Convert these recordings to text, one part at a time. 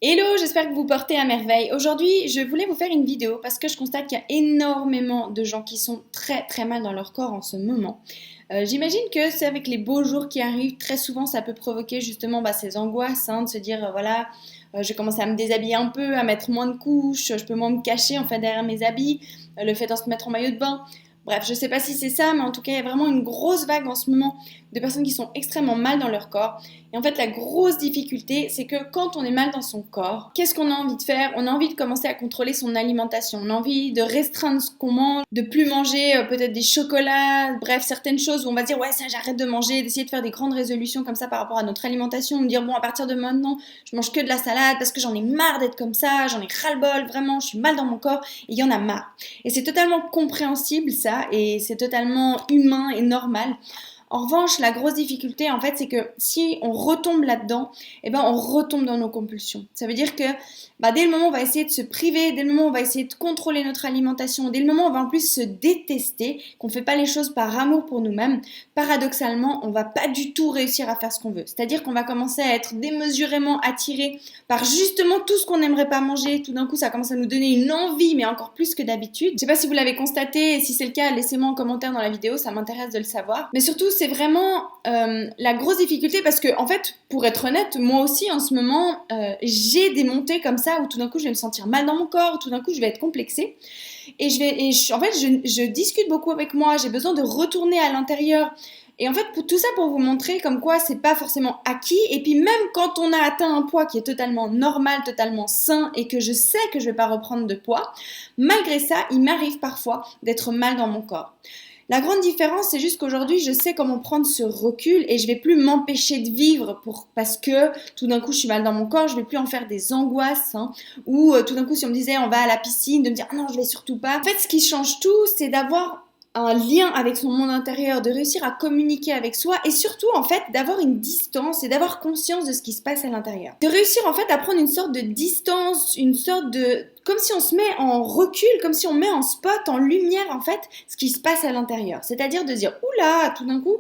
Hello, j'espère que vous portez à merveille. Aujourd'hui, je voulais vous faire une vidéo parce que je constate qu'il y a énormément de gens qui sont très très mal dans leur corps en ce moment. J'imagine que c'est avec les beaux jours qui arrivent, très souvent ça peut provoquer justement ces angoisses, de se dire voilà, je commence à me déshabiller un peu, à mettre moins de couches, je peux moins me cacher en fait derrière mes habits, le fait de se mettre en maillot de bain. Bref, je sais pas si c'est ça, mais en tout cas, il y a vraiment une grosse vague en ce moment de personnes qui sont extrêmement mal dans leur corps. Et en fait, la grosse difficulté, c'est que quand on est mal dans son corps, qu'est-ce qu'on a envie de faire? On a envie de commencer à contrôler son alimentation. On a envie de restreindre ce qu'on mange, de plus manger peut-être des chocolats, bref, certaines choses où on va dire ouais, ça j'arrête de manger, d'essayer de faire des grandes résolutions comme ça par rapport à notre alimentation, de dire bon, à partir de maintenant, je mange que de la salade parce que j'en ai marre d'être comme ça, j'en ai ras-le-bol, vraiment, je suis mal dans mon corps et il y en a marre. Et c'est totalement compréhensible ça et c'est totalement humain et normal. En revanche, la grosse difficulté, en fait, c'est que si on retombe là-dedans, on retombe dans nos compulsions. Ça veut dire que dès le moment où on va essayer de se priver, dès le moment où on va essayer de contrôler notre alimentation, dès le moment où on va en plus se détester, qu'on ne fait pas les choses par amour pour nous-mêmes, paradoxalement, on va pas du tout réussir à faire ce qu'on veut. C'est-à-dire qu'on va commencer à être démesurément attiré par justement tout ce qu'on n'aimerait pas manger. Tout d'un coup, ça commence à nous donner une envie, mais encore plus que d'habitude. Je sais pas si vous l'avez constaté, et si c'est le cas, laissez-moi en commentaire dans la vidéo, ça m'intéresse de le savoir. Mais surtout, c'est vraiment la grosse difficulté parce que, en fait, pour être honnête, moi aussi en ce moment, j'ai des montées comme ça où tout d'un coup je vais me sentir mal dans mon corps, tout d'un coup je vais être complexée. En fait, je discute beaucoup avec moi, j'ai besoin de retourner à l'intérieur. Et en fait, tout ça pour vous montrer comme quoi c'est pas forcément acquis. Et puis même quand on a atteint un poids qui est totalement normal, totalement sain et que je sais que je vais pas reprendre de poids, malgré ça, il m'arrive parfois d'être mal dans mon corps. La grande différence, c'est juste qu'aujourd'hui, je sais comment prendre ce recul et je vais plus m'empêcher de vivre parce que tout d'un coup, je suis mal dans mon corps, je vais plus en faire des angoisses, ou tout d'un coup, si on me disait on va à la piscine, de me dire ah non, je vais surtout pas. En fait, ce qui change tout, c'est d'avoir un lien avec son monde intérieur, de réussir à communiquer avec soi et surtout en fait d'avoir une distance et d'avoir conscience de ce qui se passe à l'intérieur. De réussir en fait à prendre une sorte de distance, une sorte de comme si on se met en recul, comme si on met en spot, en lumière en fait ce qui se passe à l'intérieur. C'est-à-dire de dire oula, tout d'un coup,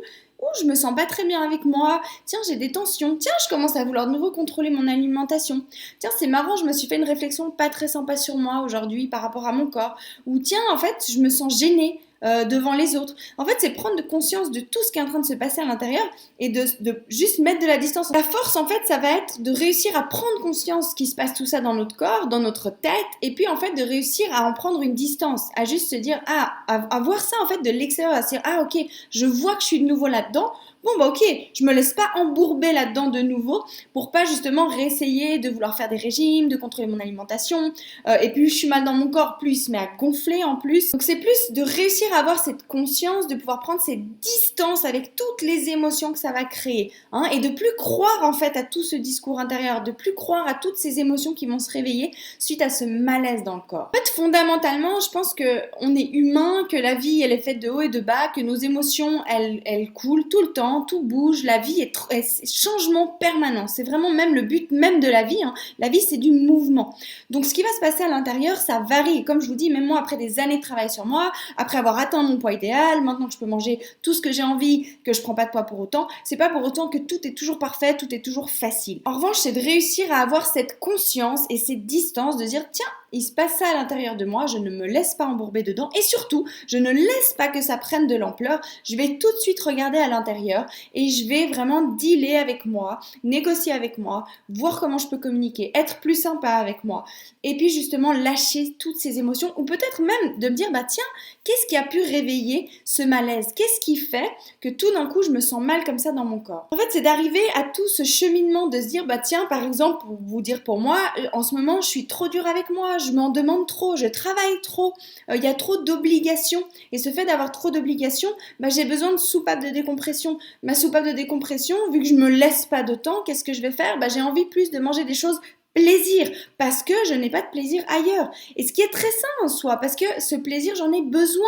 je me sens pas très bien avec moi. Tiens, j'ai des tensions. Tiens, je commence à vouloir de nouveau contrôler mon alimentation. Tiens, c'est marrant, je me suis fait une réflexion pas très sympa sur moi aujourd'hui par rapport à mon corps. Ou tiens, en fait, je me sens gênée. Devant les autres. En fait, c'est prendre conscience de tout ce qui est en train de se passer à l'intérieur et de juste mettre de la distance. La force, en fait, ça va être de réussir à prendre conscience qu'il se passe tout ça dans notre corps, dans notre tête, et puis en fait de réussir à en prendre une distance, à juste se dire, à voir ça en fait de l'extérieur, à se dire, ah ok, je vois que je suis de nouveau là-dedans, bon ok, je me laisse pas embourber là-dedans de nouveau pour pas justement réessayer de vouloir faire des régimes, de contrôler mon alimentation, et plus je suis mal dans mon corps, plus il se met à gonfler en plus. Donc c'est plus de réussir à avoir cette conscience, de pouvoir prendre cette distance avec toutes les émotions que ça va créer, et de plus croire en fait à tout ce discours intérieur, de plus croire à toutes ces émotions qui vont se réveiller suite à ce malaise dans le corps. En fait, fondamentalement, je pense que on est humain, que la vie elle est faite de haut et de bas, que nos émotions elles coulent tout le temps, tout bouge, la vie est changement permanent. C'est vraiment même le but même de la vie. La vie c'est du mouvement. Donc ce qui va se passer à l'intérieur, ça varie. Et comme je vous dis, même moi après des années de travail sur moi, après avoir atteint mon poids idéal, maintenant que je peux manger tout ce que j'ai envie, que je prends pas de poids pour autant, c'est pas pour autant que tout est toujours parfait, tout est toujours facile. En revanche, c'est de réussir à avoir cette conscience et cette distance de dire tiens, il se passe ça à l'intérieur de moi, je ne me laisse pas embourber dedans et surtout, je ne laisse pas que ça prenne de l'ampleur, je vais tout de suite regarder à l'intérieur et je vais vraiment dealer avec moi, négocier avec moi, voir comment je peux communiquer, être plus sympa avec moi et puis justement lâcher toutes ces émotions ou peut-être même de me dire tiens, qu'est-ce qui a pu réveiller ce malaise? Qu'est-ce qui fait que tout d'un coup je me sens mal comme ça dans mon corps? En fait, c'est d'arriver à tout ce cheminement de se dire tiens, par exemple, pour vous dire pour moi, en ce moment, je suis trop dure avec moi, je m'en demande trop, je travaille trop, il y a trop d'obligations et ce fait d'avoir trop d'obligations, j'ai besoin de soupape de décompression. Ma soupape de décompression, vu que je me laisse pas de temps, qu'est-ce que je vais faire? J'ai envie plus de manger des choses plaisir parce que je n'ai pas de plaisir ailleurs et ce qui est très sain en soi parce que ce plaisir j'en ai besoin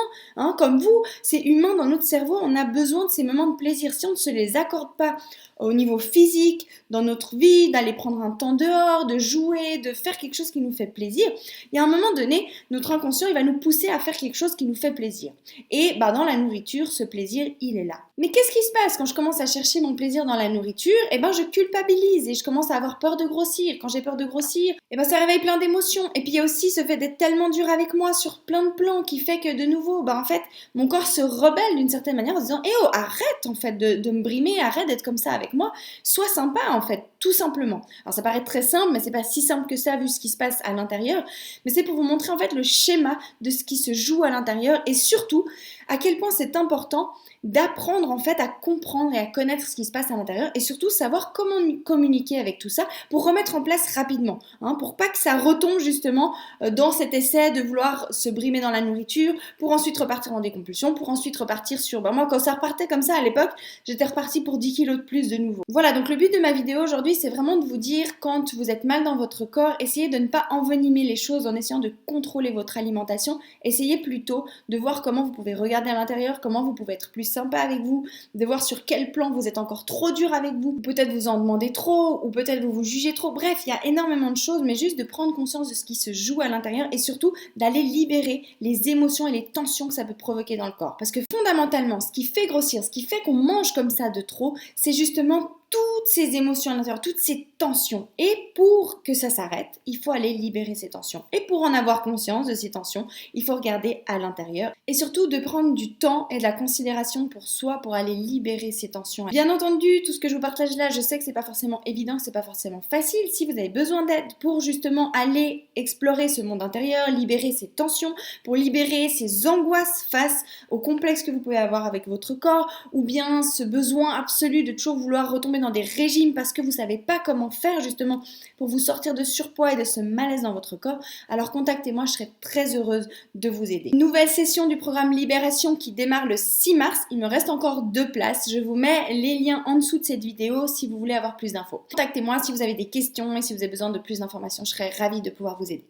comme vous, c'est humain dans notre cerveau, on a besoin de ces moments de plaisir. Si on ne se les accorde pas au niveau physique, dans notre vie, d'aller prendre un temps dehors, de jouer, de faire quelque chose qui nous fait plaisir, il y a un moment donné, notre inconscient, il va nous pousser à faire quelque chose qui nous fait plaisir. Et dans la nourriture, ce plaisir, il est là. Mais qu'est-ce qui se passe quand je commence à chercher mon plaisir dans la nourriture? Je culpabilise et je commence à avoir peur de grossir. Quand j'ai peur de grossir, et ben ça réveille plein d'émotions. Et puis il y a aussi ce fait d'être tellement dur avec moi sur plein de plans qui fait que de nouveau, en fait, mon corps se rebelle d'une certaine manière en se disant, oh, arrête en fait de me brimer, arrête d'être comme ça avec moi, sois sympa en fait, tout simplement. Alors ça paraît très simple, mais c'est pas si simple que ça vu ce qui se passe à l'intérieur, mais c'est pour vous montrer en fait le schéma de ce qui se joue à l'intérieur et surtout à quel point c'est important d'apprendre en fait à comprendre et à connaître ce qui se passe à l'intérieur et surtout savoir comment communiquer avec tout ça pour remettre en place rapidement, pour pas que ça retombe justement dans cet essai de vouloir se brimer dans la nourriture, pour ensuite repartir dans des compulsions, pour ensuite repartir sur... moi quand ça repartait comme ça à l'époque, j'étais repartie pour 10 kilos de plus de nouveau. Voilà, donc le but de ma vidéo aujourd'hui, c'est vraiment de vous dire quand vous êtes mal dans votre corps, essayez de ne pas envenimer les choses en essayant de contrôler votre alimentation, essayez plutôt de voir comment vous pouvez regarder à l'intérieur, comment vous pouvez être plus sympa avec vous, de voir sur quel plan vous êtes encore trop dur avec vous, peut-être vous en demandez trop, ou peut-être vous vous jugez trop, bref, il y a énormément de choses, mais juste de prendre conscience de ce qui se joue à l'intérieur et surtout d'aller libérer les émotions et les tensions que ça peut provoquer dans le corps. Parce que fondamentalement, ce qui fait grossir, ce qui fait qu'on mange comme ça de trop, c'est justement toutes ces émotions à l'intérieur, toutes ces tensions. Et pour que ça s'arrête, il faut aller libérer ces tensions. Et pour en avoir conscience de ces tensions, il faut regarder à l'intérieur. Et surtout de prendre du temps et de la considération pour soi pour aller libérer ces tensions. Bien entendu, tout ce que je vous partage là, je sais que c'est pas forcément évident, c'est pas forcément facile. Si vous avez besoin d'aide pour justement aller explorer ce monde intérieur, libérer ces tensions, pour libérer ces angoisses face aux complexes que vous pouvez avoir avec votre corps, ou bien ce besoin absolu de toujours vouloir retomber dans des régimes parce que vous savez pas comment faire justement pour vous sortir de surpoids et de ce malaise dans votre corps, alors contactez-moi, je serai très heureuse de vous aider. Nouvelle session du programme Libération qui démarre le 6 mars, il me reste encore 2 places, je vous mets les liens en dessous de cette vidéo si vous voulez avoir plus d'infos. Contactez-moi si vous avez des questions et si vous avez besoin de plus d'informations, je serai ravie de pouvoir vous aider.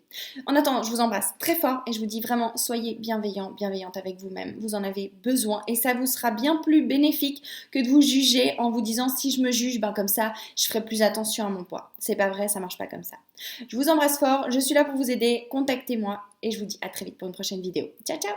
En attendant, je vous embrasse très fort et je vous dis vraiment, soyez bienveillants, bienveillantes avec vous-même, vous en avez besoin et ça vous sera bien plus bénéfique que de vous juger en vous disant si je me juge, comme ça, je ferai plus attention à mon poids. C'est pas vrai, ça marche pas comme ça. Je vous embrasse fort, je suis là pour vous aider, contactez-moi et je vous dis à très vite pour une prochaine vidéo. Ciao, ciao!